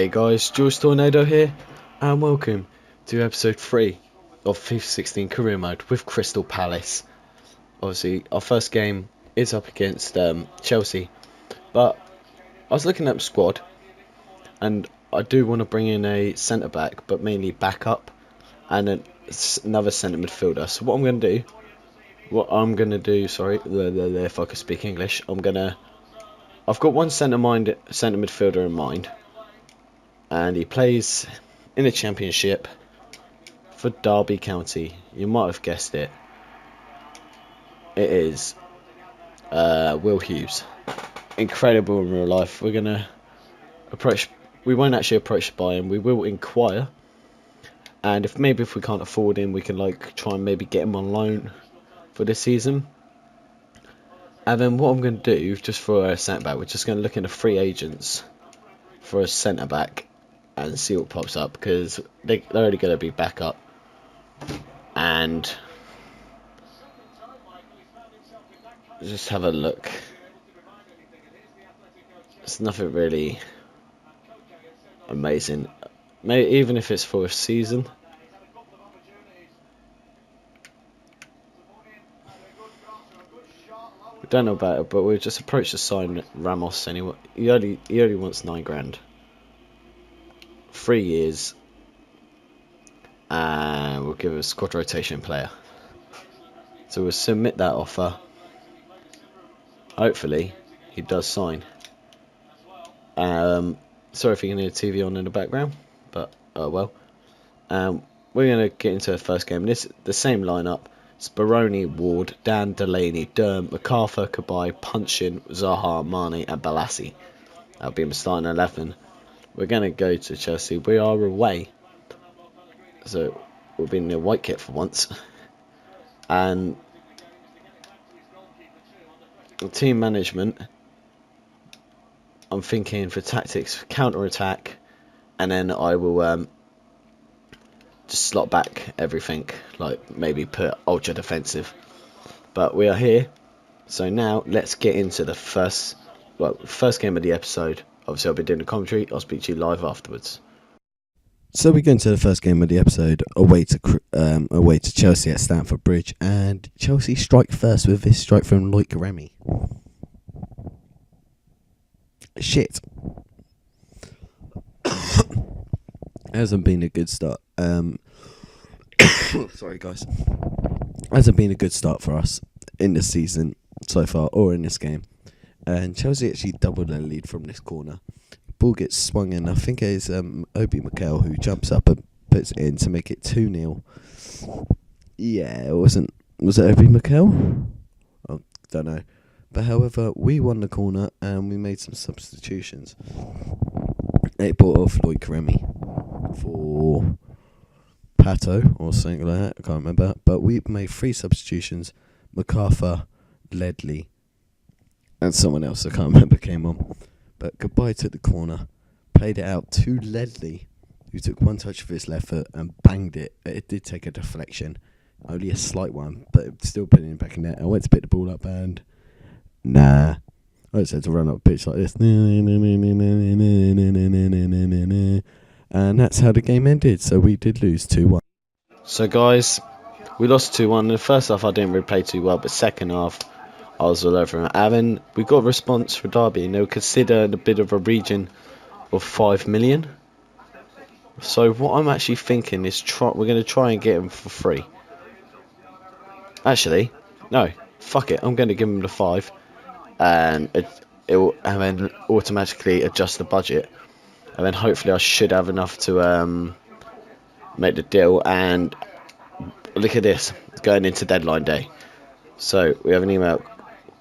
Hey guys, Jules Tornado here, and welcome to episode 3 of FIFA 16 Career Mode with Crystal Palace. Obviously, our first game is up against Chelsea, but I was looking at the squad, and I do want to bring in a centre back, but mainly backup, and another centre midfielder. So what I'm going to do, if I could speak English, I've got one centre midfielder in mind. And he plays in the Championship for Derby County. You might have guessed it. It is Will Hughes. Incredible in real life. We won't actually approach by him. We will inquire. And if we can't afford him, we can try and maybe get him on loan for this season. And then what I'm going to do, just for a centre back, we're just going to look into free agents for a centre back and see what pops up, because they're only going to be backup. And just have a look. It's nothing really amazing. Maybe even if it's for a season. We don't know about it, but we'll just approach the sign Ramos anyway. He only wants 9 grand. 3 years. And we'll give him a squad rotation player. So we'll submit that offer. Hopefully he does sign. Sorry if you can hear the TV on in the background, but oh well. We're going to get into the first game. The same lineup. It's Baroni, Ward, Dan, Delaney, Durham, MacArthur, Kabay, Punchin, Zaha, Mane and Balassi. That'll be my starting 11. We're going to go to Chelsea. We are away, so we'll be in the white kit for once. And team management, I'm thinking for tactics, counter attack, and then I will just slot back everything, maybe put ultra defensive. But we are here, so now let's get into the first game of the episode. Obviously I'll be doing the commentary. I'll speak to you live afterwards. So we go into the first game of the episode, away to Chelsea at Stamford Bridge, and Chelsea strike first with this strike from Loic Remy. Shit. Hasn't been a good start. Sorry guys. Hasn't been a good start for us in this season so far, or in this game. And Chelsea actually doubled their lead from this corner. Ball gets swung in. I think it is Obi Mikel who jumps up and puts it in to make it 2-0. Yeah, it wasn't. Was it Obi Mikel? I don't know. But however, we won the corner and we made some substitutions. They brought off Loic Remy for Pato or something like that. I can't remember. But we made 3 substitutions. MacArthur, Ledley, and someone else I can't remember came on. But Goodbye took the corner, played it out to Ledley, who took one touch of his left foot and banged it. It did take a deflection, only a slight one, but it still put it back in there. I went to pick the ball up and I just had to run up a pitch like this. And that's how the game ended. So we did lose 2-1. So guys, we lost 2-1. In the first half I didn't really play too well, but second half I was all over him. And then we got a response for Derby, and they were considered a bit of a region of 5 million. So what I'm actually thinking is we're going to try and get him for free. Actually, no, fuck it. I'm going to give him the 5, and it will then automatically adjust the budget, and then hopefully I should have enough to make the deal. And look at this, going into deadline day. So we have an email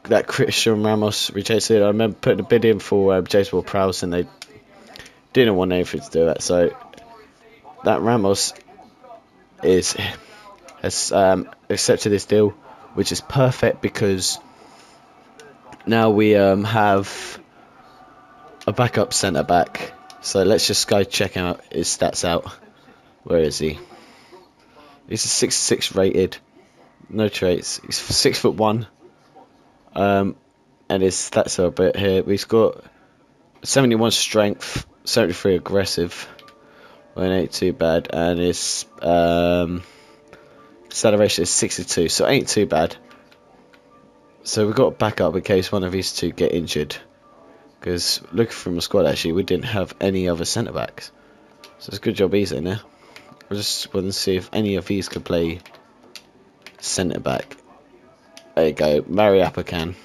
that Christian Ramos rejected. I remember putting a bid in for James Ward-Prowse, and they didn't want anything to do that. So that Ramos has accepted this deal, which is perfect because now we have a backup centre back. So let's just go check out his stats out. Where is he? He's a 6'6" rated, no traits. He's 6'1". And his stats are a bit here. He's got 71 strength, 73 aggressive. Well, it ain't too bad, and his acceleration is 62, so it ain't too bad. So we've got backup in case one of these two get injured. Because looking from the squad, actually, we didn't have any other centre backs. So it's a good job he's in there. I just want to see if any of these could play centre back. There you go, Mariappa can,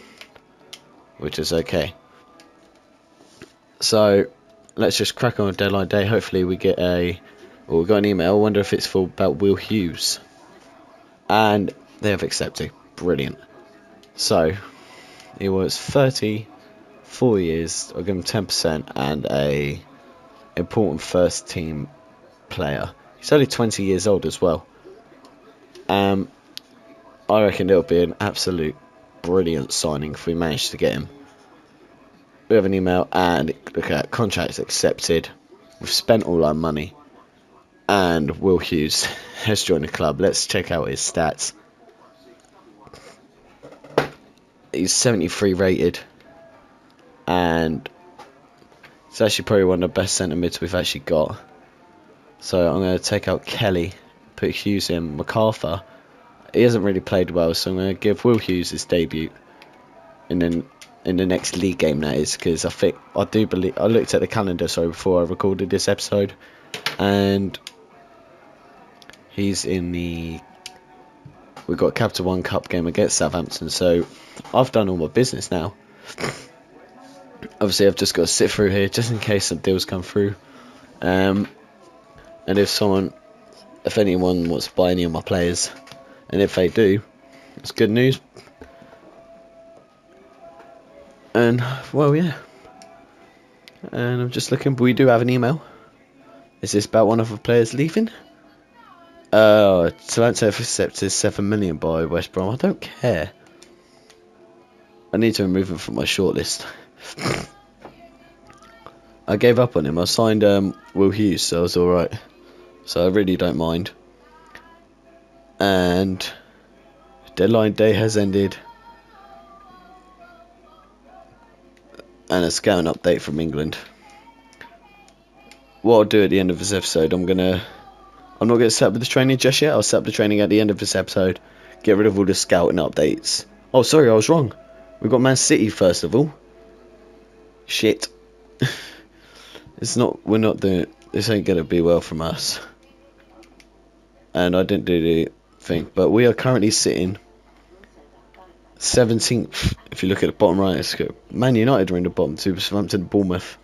which is okay. So let's just crack on with deadline day. Hopefully we get we got an email. I wonder if it's for about Will Hughes, and they have accepted. Brilliant. So he was 34 years. I'll give him 10% and a important first team player. He's only 20 years old as well. I reckon it'll be an absolute brilliant signing if we manage to get him. We have an email and look at contracts accepted. We've spent all our money, and Will Hughes has joined the club. Let's check out his stats. He's 73 rated, and it's actually probably one of the best centre mids we've actually got. So I'm going to take out Kelly, put Hughes in. MacArthur, he hasn't really played well, so I'm going to give Will Hughes his debut, and then in the next league game, that is, because I do believe I looked at the calendar before I recorded this episode, and he's in we've got Capital One Cup game against Southampton, so I've done all my business now. Obviously I've just got to sit through here just in case some deals come through, and if anyone wants to buy any of my players, and if they do, it's good news. And well, yeah, and I'm just looking, but we do have an email. Is this about one of the players leaving? Southampton have accepted 7 million by West Brom. I don't care. I need to remove him from my shortlist. I gave up on him. I signed Will Hughes, so I was alright. So I really don't mind. And deadline day has ended. And a scouting update from England. What I'll do at the end of this episode, I'm not going to set up the training just yet. I'll set up the training at the end of this episode. Get rid of all the scouting updates. Oh, sorry, I was wrong. We've got Man City first of all. Shit. We're not doing it. This ain't going to be well from us. And I didn't do the thing. But we are currently sitting 17th. If you look at the bottom right, it's good. Man United are in the bottom two. Southampton, Bournemouth.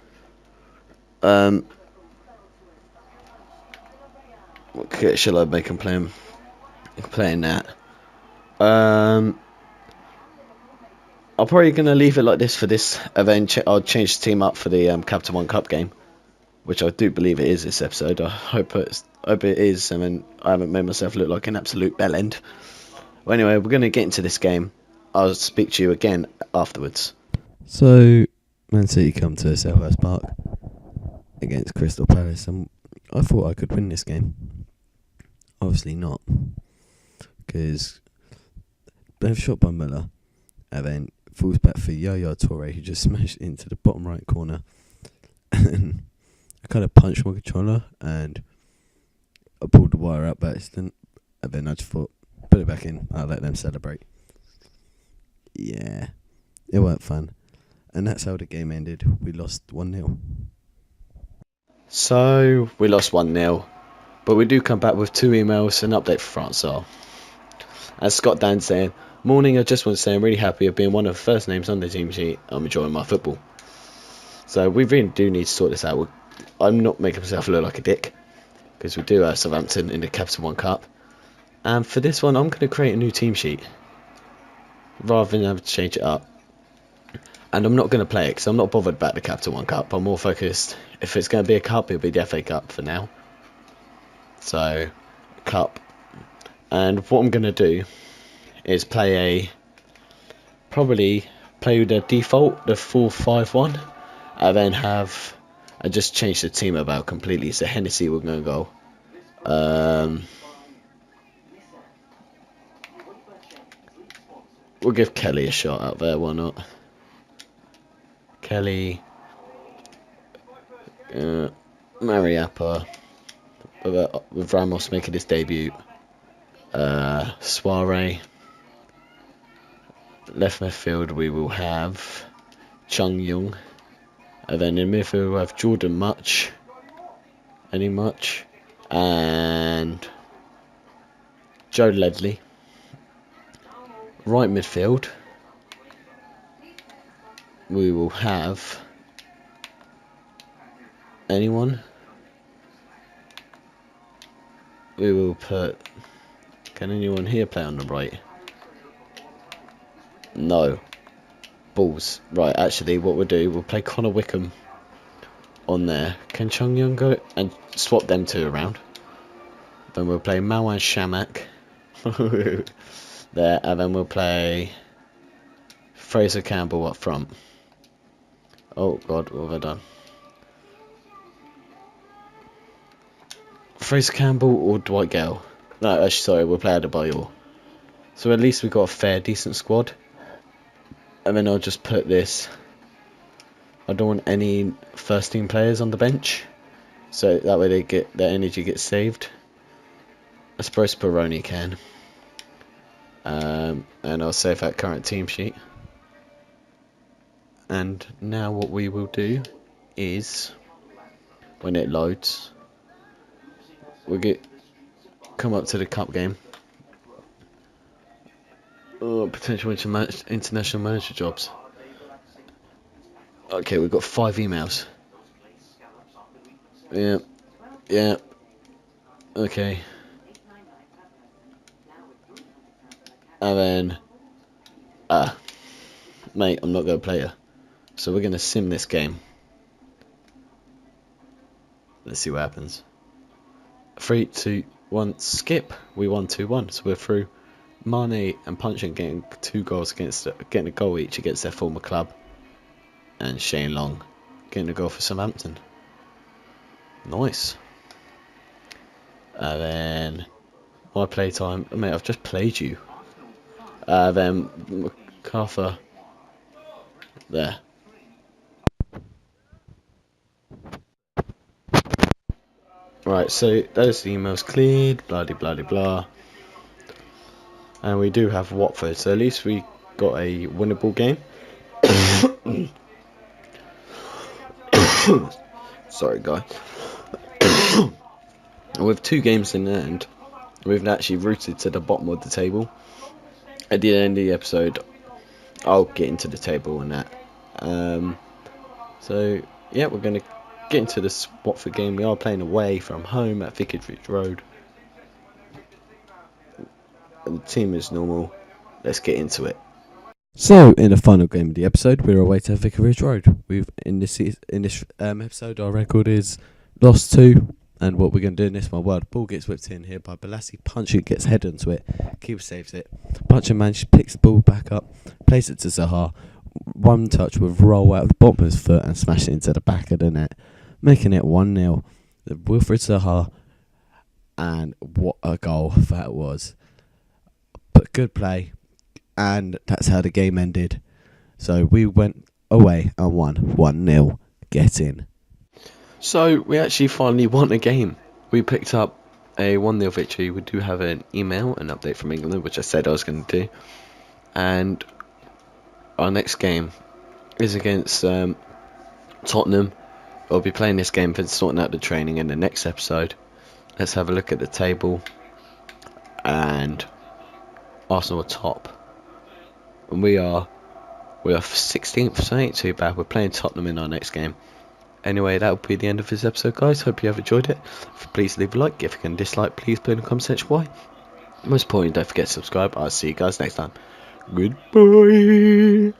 What shall I make him play? Playing that. I'm probably going to leave it like this for this, and then I'll change the team up for the Capital One Cup game, which I do believe it is this episode. I hope it is, and then I haven't made myself look like an absolute bellend. Well, anyway, we're going to get into this game. I'll speak to you again afterwards. So, Man City come to Selhurst Park against Crystal Palace, and I thought I could win this game. Obviously not, because they've shot by Müller, and then falls back for Yaya Toure, who just smashed into the bottom right corner. And I kind of punched my controller, and I pulled the wire out by accident, and then I just thought, put it back in, I'll let them celebrate. Yeah, it weren't fun. And that's how the game ended. We lost 1-0. So, we lost 1-0. But we do come back with 2 emails, an update for Francois. As Scott Dan saying, morning, I just want to say I'm really happy of being one of the first names on the team sheet. I'm enjoying my football. So we really do need to sort this out. I'm not making myself look like a dick, because we do have Southampton in the Capital One Cup. And for this one, I'm going to create a new team sheet, rather than have to change it up. And I'm not going to play it, because I'm not bothered about the Capital One Cup. I'm more focused, if it's going to be a cup, it'll be the FA Cup for now. So, cup. And what I'm going to do is probably play with the default, the 4-5-1, and then just change the team about completely. So Hennessy will go goal. We'll give Kelly a shot out there, why not? Kelly. Mariappa, with Ramos making his debut. Soiree. Left midfield we will have Chung Young. And then in midfield we have Jordan Much. And Joe Ledley. Right midfield we will have anyone. We will put... Can anyone here play on the right? No. Balls. Right, actually what we'll do, we'll play Connor Wickham on there. Can Chung Young go? And swap them two around. Then we'll play Mawan Shamak there, and then we'll play Fraser Campbell up front. Oh god, what have I done? Fraser Campbell or Dwight Gale? No, actually, sorry, we'll play Adebayor. So at least we've got a fair, decent squad. And then I'll just put this. I don't want any first team players on the bench, so that way their energy gets saved. I suppose Peroni can. And I'll save that current team sheet. And now what we will do is, when it loads, we'll come up to the cup game. Oh, potential international manager jobs. Okay, we've got 5 emails. Yeah. Okay. And then, mate, I'm not going to play her. So we're going to sim this game. Let's see what happens. 3, 2, 1, skip. We won 2-1, so we're through. Mane and Puncheon getting 2 goals getting a goal each against their former club. And Shane Long getting a goal for Southampton. Nice. And then my playtime. Mate, I've just played you. Then MacArthur. There. Right, so those emails cleared. Blah de blah de blah. And we do have Watford, so at least we got a winnable game. Sorry, guy. With 2 games in hand, we've actually rooted to the bottom of the table. At the end of the episode, I'll get into the table and that. So, yeah, we're going to get into this Watford game. We are playing away from home at Vicarage Road. And the team is normal. Let's get into it. So, in the final game of the episode, we're away to Vicarage Road. In this episode, our record is lost 2. And what we're going to do in this one, ball gets whipped in here by Balassi. Puncheon gets head into it. Keeper saves it. Puncheon manages, picks the ball back up, plays it to Zaha. One touch with roll out of the bottom of his foot and smash it into the back of the net, making it 1-0. Wilfred Zaha, and what a goal that was. But good play, and that's how the game ended. So we went away and won 1-0. Get in. So we actually finally won a game. We picked up a 1-0 victory. We do have an email, an update from England, which I said I was going to do. And our next game is against Tottenham. We'll be playing this game and sorting out the training in the next episode. Let's have a look at the table. And Arsenal are top. And we are 16th, so ain't too bad. We're playing Tottenham in our next game. Anyway, that will be the end of this episode, guys. Hope you have enjoyed it. Please leave a like. If you can dislike, please put in the comment section why. Most importantly, don't forget to subscribe. I'll see you guys next time. Goodbye.